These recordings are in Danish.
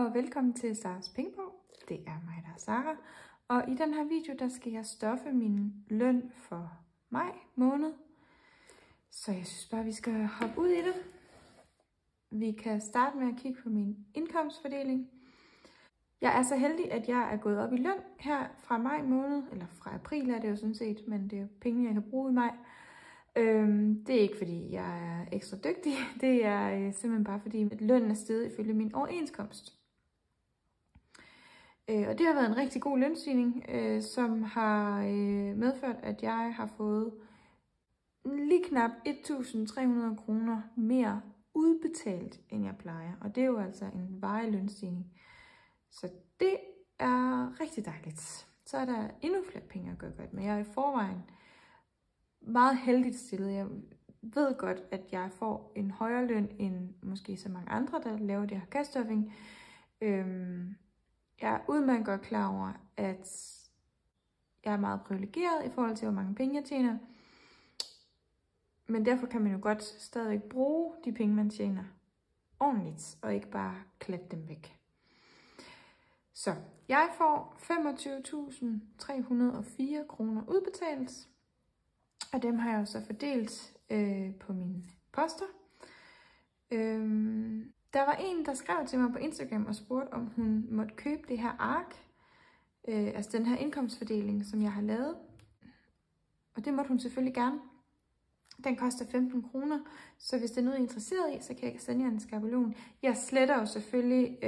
og velkommen til Saras Pengebog. Det er mig, der er Sara. Og i den her video, der skal jeg stoffe min løn for maj måned. Så jeg synes bare, vi skal hoppe ud i det. Vi kan starte med at kigge på min indkomstfordeling. Jeg er så heldig, at jeg er gået op i løn her fra maj måned, eller fra april er det jo sådan set, men det er jo penge, jeg kan bruge i maj. Det er ikke fordi, jeg er ekstra dygtig, det er simpelthen bare fordi, at lønnen er steget ifølge min overenskomst. Og det har været en rigtig god lønstigning, som har medført, at jeg har fået lige knap 1.300 kroner mere udbetalt, end jeg plejer. Og det er jo altså en varig lønstigning. Så det er rigtig dejligt. Så er der endnu flere penge at gøre godt med. Jeg er i forvejen meget heldigt stillet. Jeg ved godt, at jeg får en højere løn end måske så mange andre, der laver det her gasstuffing. Jeg er udmærket godt klar over, at jeg er meget privilegeret i forhold til, hvor mange penge jeg tjener. Men derfor kan man jo godt stadigvæk bruge de penge, man tjener ordentligt, og ikke bare klatte dem væk. Så jeg får 25.304 kroner udbetalt, og dem har jeg jo så fordelt på mine poster. Der var en, der skrev til mig på Instagram og spurgte, om hun måtte købe det her ark, altså den her indkomstfordeling, som jeg har lavet. Og det måtte hun selvfølgelig gerne. Den koster 15 kroner, så hvis det er noget, I er interesseret i, så kan jeg sende jer en skabelon. Jeg sletter jo selvfølgelig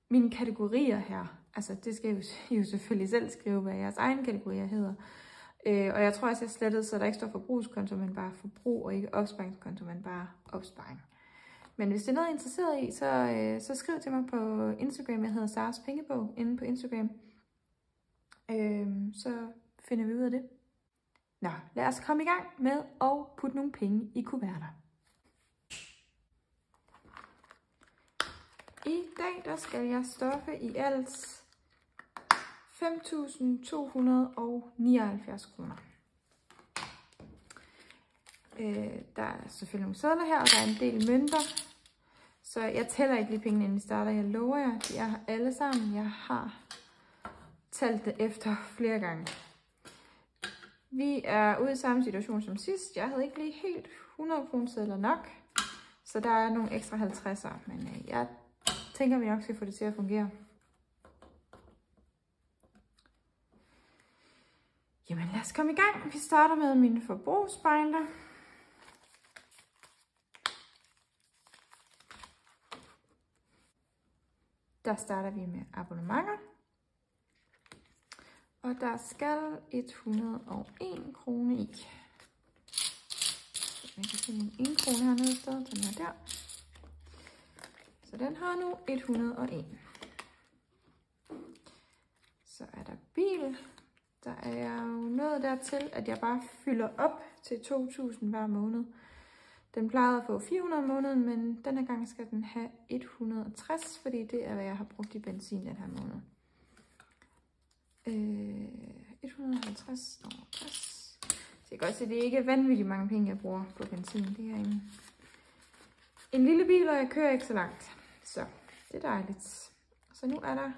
mine kategorier her. Altså det skal I jo selvfølgelig selv skrive, hvad jeres egne kategorier hedder. Og jeg tror også, jeg slettede, så der ikke står forbrugskonto, men bare forbrug, og ikke opsparingskonto, men bare opsparing. Men hvis det er noget, I er interesseret i, så skriv til mig på Instagram. Jeg hedder Saras Pengebog inde på Instagram. Så finder vi ud af det. Nå, lad os komme i gang med at putte nogle penge i kuverter. I dag der skal jeg stoffe i alt 5.279 kroner. Der er selvfølgelig nogle sedler her, og der er en del mønter. Så jeg tæller ikke lige pengene, inden vi starter. Jeg lover jer, de er alle sammen. Jeg har talt det efter flere gange. Vi er ude i samme situation som sidst. Jeg havde ikke lige helt 100 kroner sedler nok. Så der er nogle ekstra 50'er. Men jeg tænker, vi nok skal få det til at fungere. Jamen lad os komme i gang. Vi starter med mine forbrugsspejler. Der starter vi med abonnementer. Og der skal 101 kroner i. Så jeg kan finde en 1 krone hernede i stedet. Den er der. Så den har nu 101. Så er der bil. Der er jeg jo nået dertil, at jeg bare fylder op til 2.000 hver måned. Den plejede at få 400 om måneden, men denne gang skal den have 160, fordi det er, hvad jeg har brugt i benzin den her måned. 150 over 60. Så jeg kan godt se, at det ikke er vanvittigt mange penge, jeg bruger på benzin. Det er en lille bil, og jeg kører ikke så langt. Så det er dejligt. Så nu er der,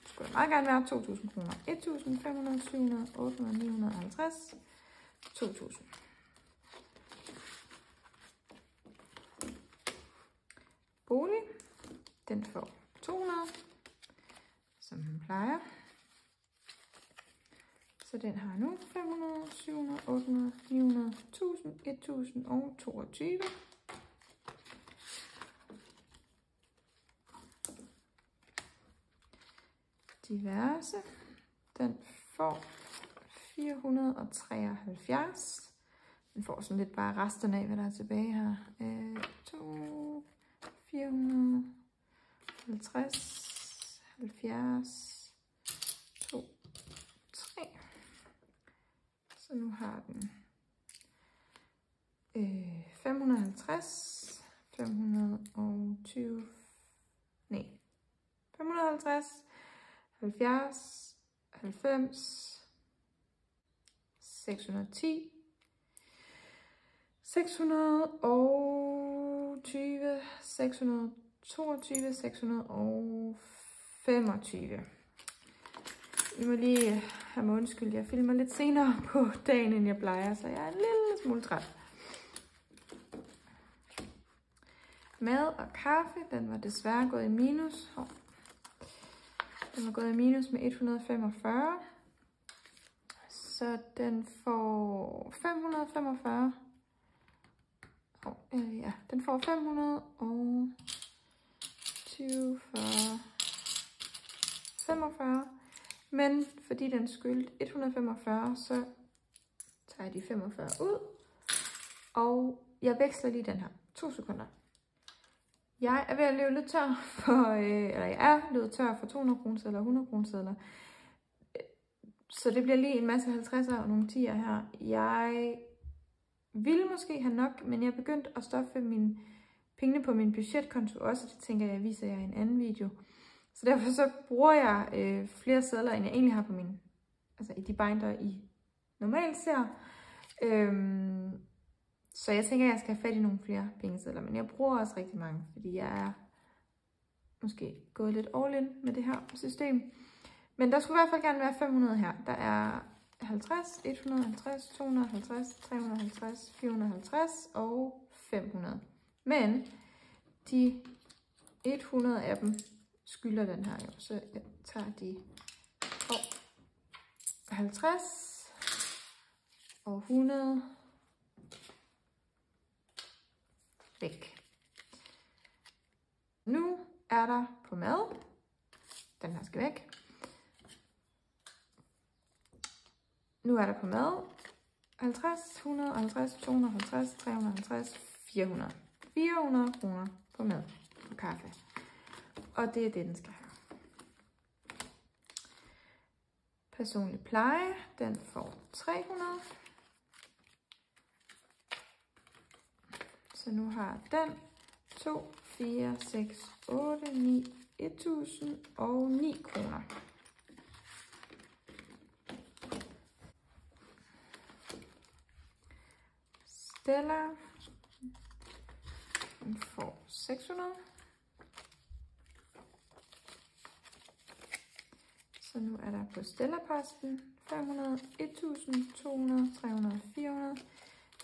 skulle der meget gerne være 2.000 kroner. 1.500, 700, 800, 950, 2.000. Bolig, den får 200, som den plejer. Så den har nu 500, 700, 800, 900, 1000, 1000 og 22. Diverse, den får 473. Den får sådan lidt bare resterne af, hvad der er tilbage her. 450, 70, 2, 3. Så nu har den 550, 520, nej, 550, 70, 90, 610, 620, 620, 22.625. I må lige have mig undskyld, jeg filmer lidt senere på dagen, end jeg plejer, så jeg er en lille smule træt. Mad og kaffe, den var desværre gået i minus. Den var gået i minus med 145. Så den får 545. Ja, den får 520 for 45. Men fordi den skyldte 145, så tager jeg de 45 ud. Og jeg veksler lige den her. 2 sekunder. Jeg er ved at løbe lidt tør for, jeg er løbet tør for 200 kronesedler og 100 kronesedler. Så det bliver lige en masse 50'er og nogle 10'er her. Jeg ville måske have nok, men jeg er begyndt at stoppe mine penge på min budgetkonto også. Det tænker jeg viser jer i en anden video. Så derfor så bruger jeg flere sedler, end jeg egentlig har på min, altså i de binder, I normalt ser. Så jeg tænker, at jeg skal have fat i nogle flere pengesedler, men jeg bruger også rigtig mange, fordi jeg er måske gået lidt all in med det her system. Men der skulle i hvert fald gerne være 500 her. Der er 50, 150, 250, 350, 450 og 500. Men de 100 af dem skylder den her jo, så jeg tager de 50 og 100 væk. Nu er der på mad. Den her skal væk. Nu er der på mad 50, 150, 250, 350, 400. 400 kroner på mad og kaffe. Og det er det, den skal have. Personlig pleje, den får 300. Så nu har den 2, 4, 6, 8, 9, 1009 kroner. Stella, den får 600. Så nu er der på Stella-posten 500, 1000, 200, 300, 400,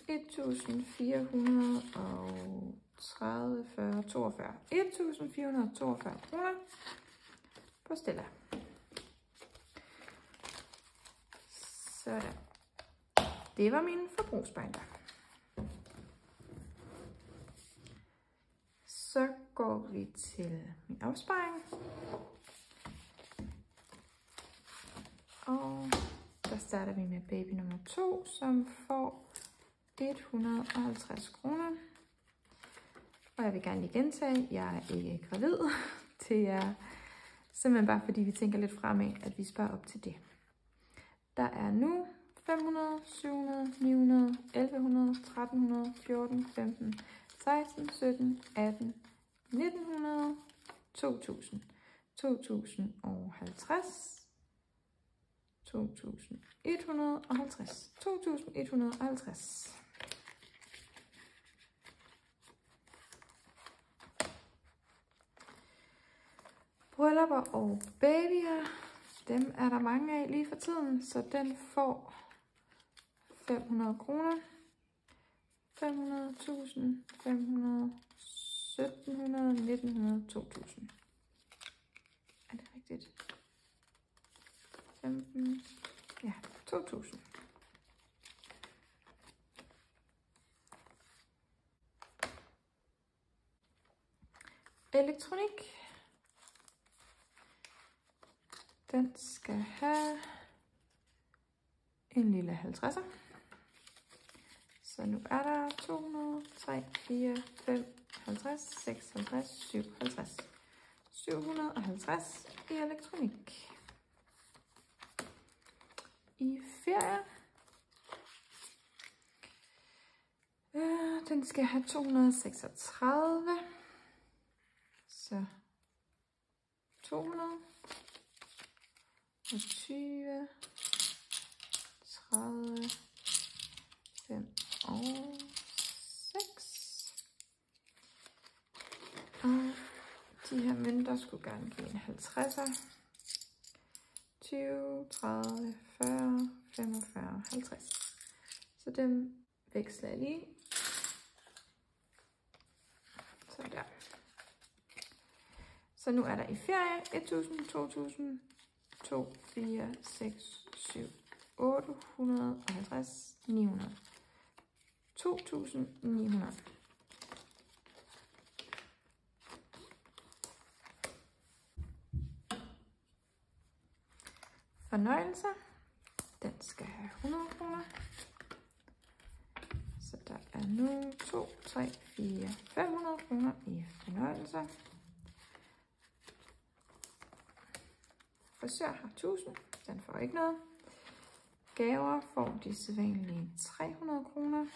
1430, 40, 42. 1442 kroner på Stella. Sådan. Det var mine forbrugsbinder. Så går vi til min opsparing. Og der starter vi med baby nummer 2, som får 150 kroner. Og jeg vil gerne lige gentage, jeg er ikke gravid. Det er simpelthen bare fordi vi tænker lidt fremad, at vi sparer op til det. Der er nu 500, 700, 900, 1100, 1300, 14, 15, 16, 17, 18, 1900, 2000, 2050, 2150, 2150. Bryllupper og babyer, dem er der mange af lige for tiden, så den får 500 kroner. 500, 1000, 500, 1700, 1900, 2000. Er det rigtigt? 15, ja, 2000. Elektronik. Den skal have en lille 50'er. Så nu er der 200, 3, 4, 5, 50, 56, 57. 750 i elektronik. I ferie. Den skal have 236. Så 200. 20, 30, 5 og 6. Og der skulle gerne give en 50'er. 20, 30, 40, 45, 50. Så dem veksler jeg lige. Sådan der. Så nu er der i ferie 1000, 2000, 2, 4, 6, 7, 850, 900. 2900. Fornøjelser. Den skal have 100 kroner. Så der er nu 2, 3, 4, 500 kroner i fornøjelser. Frisør har 1000. Den får ikke noget. Gaver får de sædvanlige 300 kroner.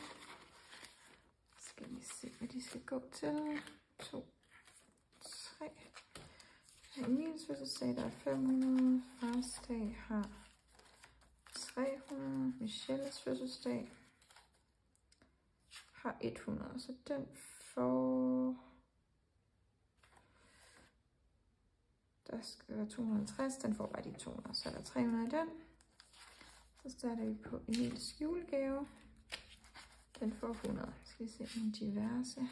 Skal vi se, hvad de skal gå til. 2, 3. Emils fødselsdag, der er 500. Fars dag har 300. Michelles fødselsdag har 100. Så den får... Der skal være 250. Den får bare de 200. Så er der 300 i den. Så starter vi på Emils julegave. Den får 100. Skal vi se en diverse.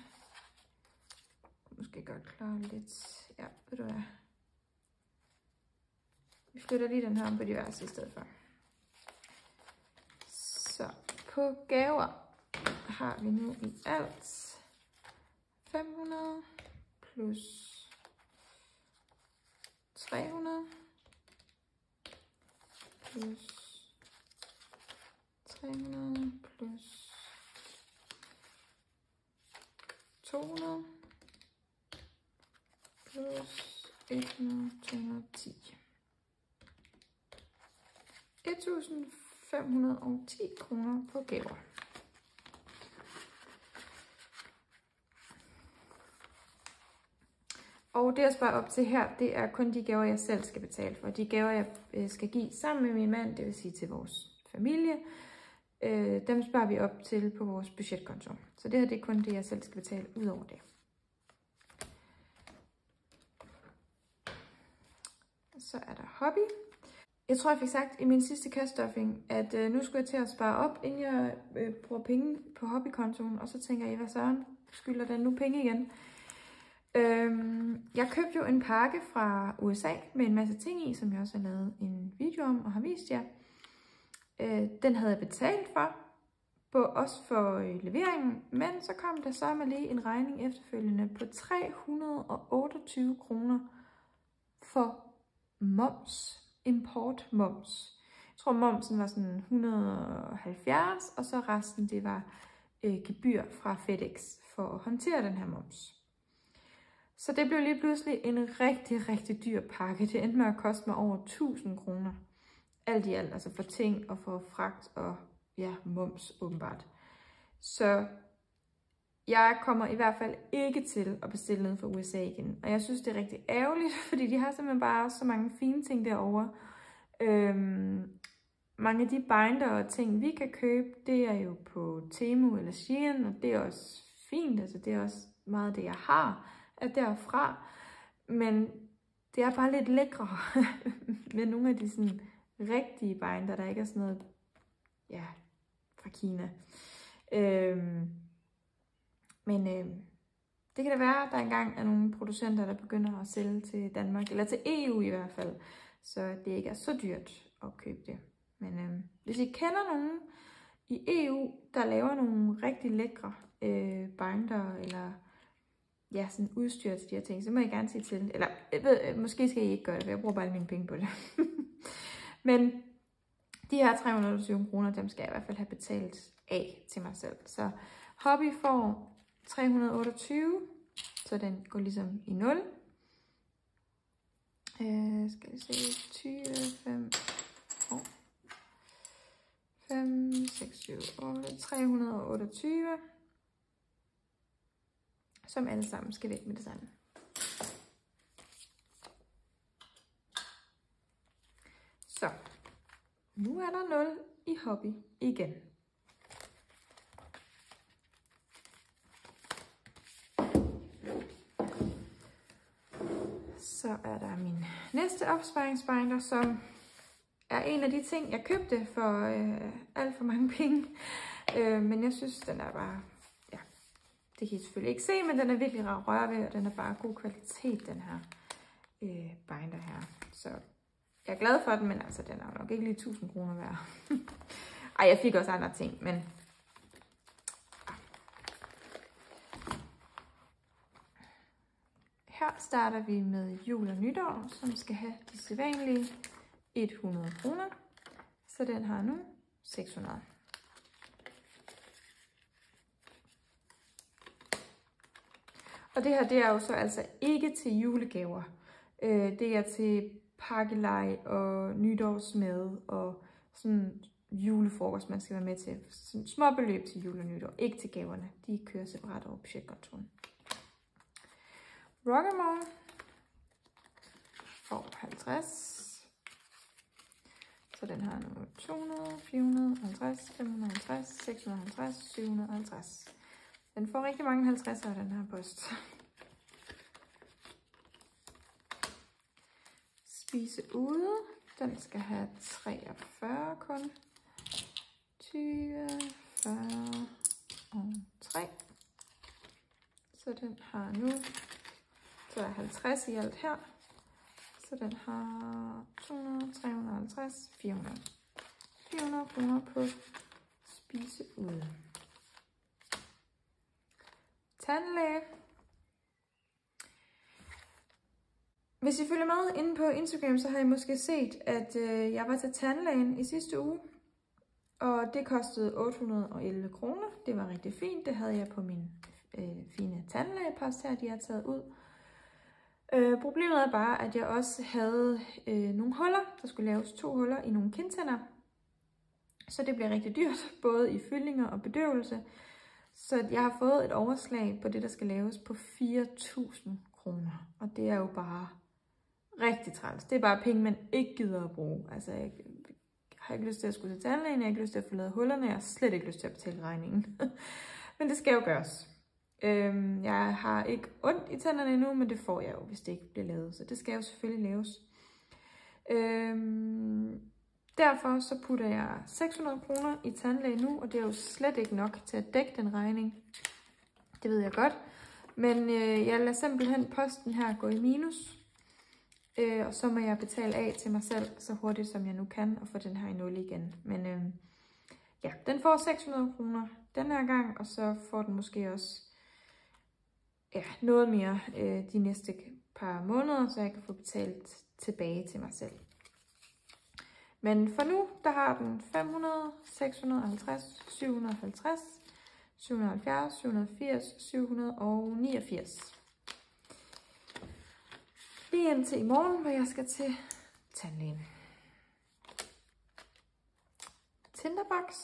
Måske godt klare lidt. Ja, ved du hvad. Vi flytter lige den her om på diverse i stedet for. Så på gaver har vi nu i alt 500 plus 300 plus 300 plus 200 plus 100, 210. 1510 kroner på gaver. Og det jeg sparer op til her, det er kun de gaver, jeg selv skal betale for. De gaver, jeg skal give sammen med min mand, det vil sige til vores familie, dem sparer vi op til på vores budgetkonto. Så det her, det er kun det, jeg selv skal betale ud over det. Så er der hobby. Jeg tror, jeg fik sagt i min sidste kaststuffing, at nu skulle jeg til at spare op, inden jeg bruger penge på hobbykontoen. Og så tænker jeg, hvad søren, skylder den nu penge igen? Jeg købte jo en pakke fra USA med en masse ting i, som jeg også har lavet en video om og har vist jer. Den havde jeg betalt for, også for leveringen, men så kom der så med lige en regning efterfølgende på 328 kroner for moms, importmoms. Jeg tror momsen var sådan 170, og så resten det var gebyr fra FedEx for at håndtere den her moms. Så det blev lige pludselig en rigtig, rigtig dyr pakke. Det endte med at koste mig over 1000 kroner. Alt i alt, altså for ting og for fragt og ja, moms åbenbart. Så jeg kommer i hvert fald ikke til at bestille noget fra USA igen. Og jeg synes, det er rigtig ærgerligt, fordi de har simpelthen bare så mange fine ting derovre. Mange af de binder og ting, vi kan købe, det er jo på Temu eller Shein, og det er også fint. Altså det er også meget det, jeg har af derfra. Men det er bare lidt lækre med nogle af de sådan rigtige binder, der ikke er sådan noget, ja, fra Kina. Men det kan da være, at der engang er nogle producenter, der begynder at sælge til Danmark, eller til EU i hvert fald, så det ikke er så dyrt at købe det. Men hvis I kender nogen i EU, der laver nogle rigtig lækre binder, eller ja, sådan udstyr til de her ting, så må I gerne sige til. Eller jeg ved, måske skal I ikke gøre det, for jeg bruger bare mine penge på det. Men de her 320 kroner, dem skal jeg i hvert fald have betalt af til mig selv. Så hobby får 328, så den går ligesom i 0. Skal vi se, 20, 5, 5, 6, 7, 8, 328. Som alle sammen skal væk med det samme. Så, nu er der 0 i hobby igen. Så Så er der min næste opsparingsbinder, som er en af de ting, jeg købte for alt for mange penge. Men jeg synes, den er bare, ja, det kan I selvfølgelig ikke se, men den er virkelig rar at røre ved, og den er bare god kvalitet, den her binder her. Så jeg er glad for den, men altså, den er nok ikke lige 1000 kroner værd. Ej, jeg fik også andre ting, men her starter vi med jul og nytår, som skal have de sædvanlige 100 kroner. Så den har nu 600. Og det her, det er jo så altså ikke til julegaver. Det er til pakkelej og nytårsmad og sådan julefrokost, man skal være med til. Sådan små beløb til jul og nytår, ikke til gaverne. De kører separat over budgetkontoen. Rockamore får 50. Så den har nu 200, 450, 550, 650, 750. Den får rigtig mange 50'er, den her post. Spise ude. Den skal have 43 kun. 20, 40 og 3. Så den har nu, så er 50 i alt her. Så den har 200, 350, 400. 400 kroner på spise ude. Tandlæge. Hvis I følger med inde på Instagram, så har I måske set, at jeg var til tandlægen i sidste uge. Og det kostede 811 kroner. Det var rigtig fint. Det havde jeg på min fine tandlægepost her, de har taget ud. Problemet er bare, at jeg også havde nogle huller. Der skulle laves 2 huller i nogle kindtænder. Så det bliver rigtig dyrt, både i fyldinger og bedøvelse. Så jeg har fået et overslag på det, der skal laves på 4.000 kroner. Og det er jo bare rigtig træls. Det er bare penge, man ikke gider at bruge. Altså, jeg har ikke lyst til at skulle til tandlægen, jeg har ikke lyst til at få lavet hullerne, jeg har slet ikke lyst til at betale regningen. Men det skal jo gøres. Jeg har ikke ondt i tænderne endnu, men det får jeg jo, hvis det ikke bliver lavet. Så det skal jo selvfølgelig laves. Derfor så putter jeg 600 kroner i tandlæge nu, og det er jo slet ikke nok til at dække den regning. Det ved jeg godt. Men jeg lader simpelthen posten her gå i minus. Og så må jeg betale af til mig selv så hurtigt som jeg nu kan, og få den her i 0 igen. Men ja, den får 600 kroner den her gang, og så får den måske også noget mere de næste par måneder, så jeg kan få betalt tilbage til mig selv. Men for nu, der har den 500, 650, 750, 770, 780, 789. Lige indtil i morgen, hvor jeg skal til tandlægen. Tinderbox.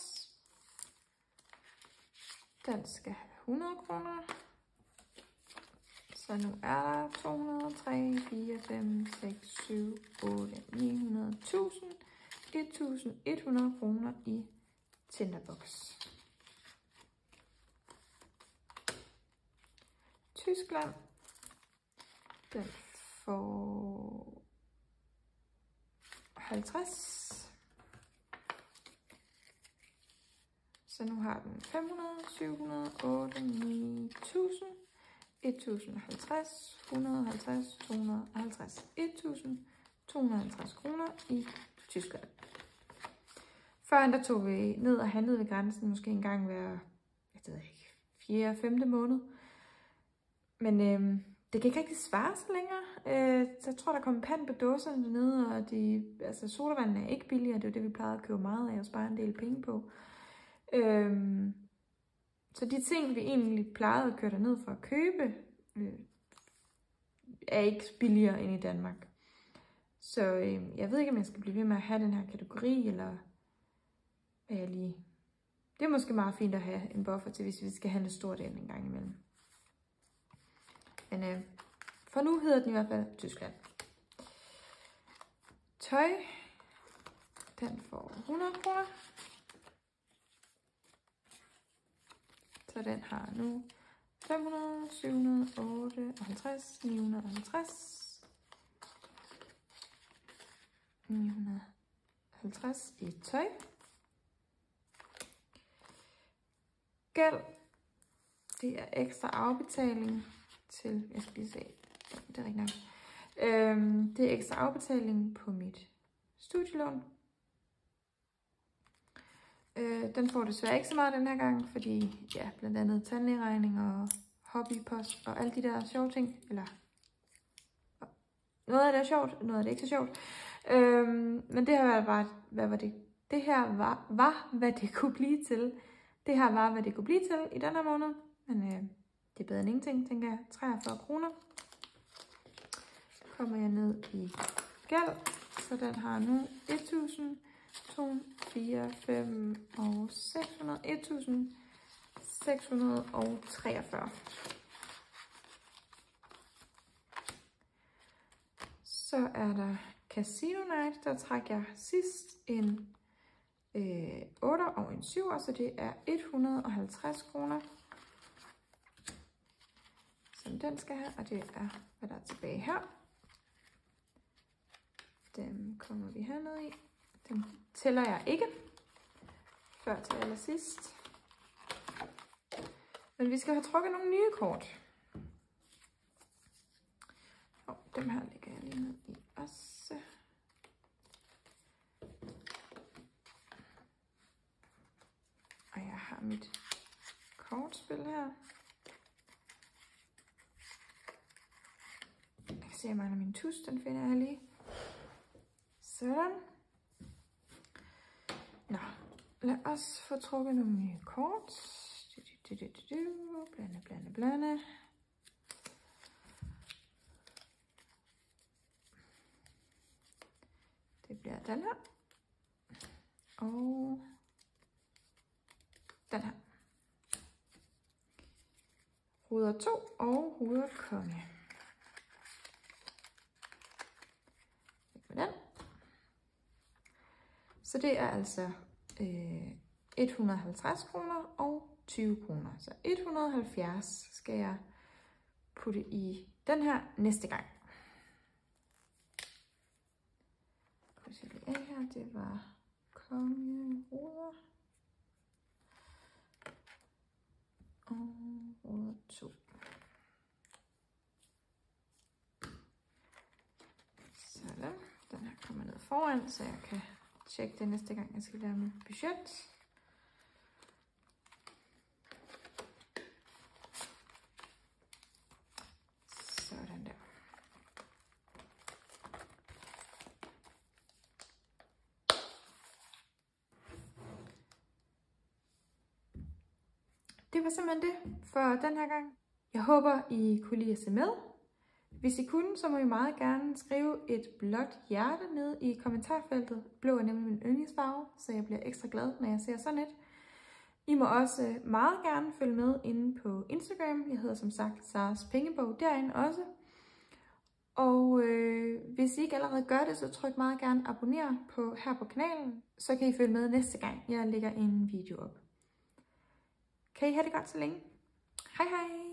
Den skal have 100 kroner. Så nu er der 200, 3, 4, 5, 6, 7, 8, 900, 1000, 1100 kroner i Tinderbox. Tyskland. Den får 50. Så nu har den 500, 700, 8, 9000, 1050, 150, 250, 1250 kroner i Tyskland. Førhen der tog vi ned og handlede ved grænsen, måske en gang hver, jeg ved ikke, 4. 5. måned. Men det kan ikke rigtig svare sig længere. Så jeg tror, der kommer pand på dåserne dernede, og sodavandene er ikke billigere. Det er jo det, vi plejede at købe meget af og spare en del penge på. Så de ting, vi egentlig plejede at køre derned for at købe, er ikke billigere end i Danmark. Så jeg ved ikke, om jeg skal blive ved med at have den her kategori, eller hvad jeg lige... Det er måske meget fint at have en buffer til, hvis vi skal handle stort ind en gang imellem. Men for nu hedder den i hvert fald Tyskland. Tøj. Den får 100 kroner. Så den har nu 500, 700, 850, 950. 950 i tøj. Gæld, det er ekstra afbetaling til, jeg skal lige se, det er rigtig nok. Det er ekstra afbetaling på mit studielån. Den får desværre ikke så meget den her gang, fordi ja, blandt andet tandlægeregning og hobbypost og alle de der sjove ting. Eller noget af det er sjovt, noget af det ikke så sjovt. Men det her var, hvad var det? Det her var, hvad det kunne blive til. Det her var, hvad det kunne blive til i den her måned. Men det er bedre end ingenting, tænker jeg. 43 kroner. Kommer jeg ned i gæld, så den har nu 1.000, 2, 4, 5 og 600. 1.643. Så er der Casino Night, der trækker jeg sidst en 8 og en 7, så det er 150 kroner, som den skal have, og det er, hvad der er tilbage her. Dem kommer vi herned i. Dem tæller jeg ikke før til allersidst. Men vi skal have trukket nogle nye kort. Og dem her lægger jeg lige ned i også. Og jeg har mit kortspil her. Jeg kan se, at jeg mangler min tus, den finder jeg lige. Sådan. Nå, lad os få trukket nogle nye kort. Blande. Det bliver den her. Og den her. Ruder 2 og ruder konge. Den. Så det er altså 150 kroner og 20 kroner. Så 170 skal jeg putte i den her næste gang. Her, det var konge, ruder og ruder 2. Sådan, den her kommer ned foran, så jeg kan tjekke det næste gang, jeg skal lave mit budget. Sådan der. Det var simpelthen det for den her gang. Jeg håber, I kunne lide at se med. Hvis I kunne, så må I meget gerne skrive et blåt hjerte ned i kommentarfeltet. Blå er nemlig min yndlingsfarve, så jeg bliver ekstra glad, når jeg ser sådan et. I må også meget gerne følge med inde på Instagram. Jeg hedder som sagt Saras Pengebog derinde også. Og hvis I ikke allerede gør det, så tryk meget gerne abonner her på kanalen. Så kan I følge med næste gang, jeg lægger en video op. Kan I have det godt så længe? Hej hej!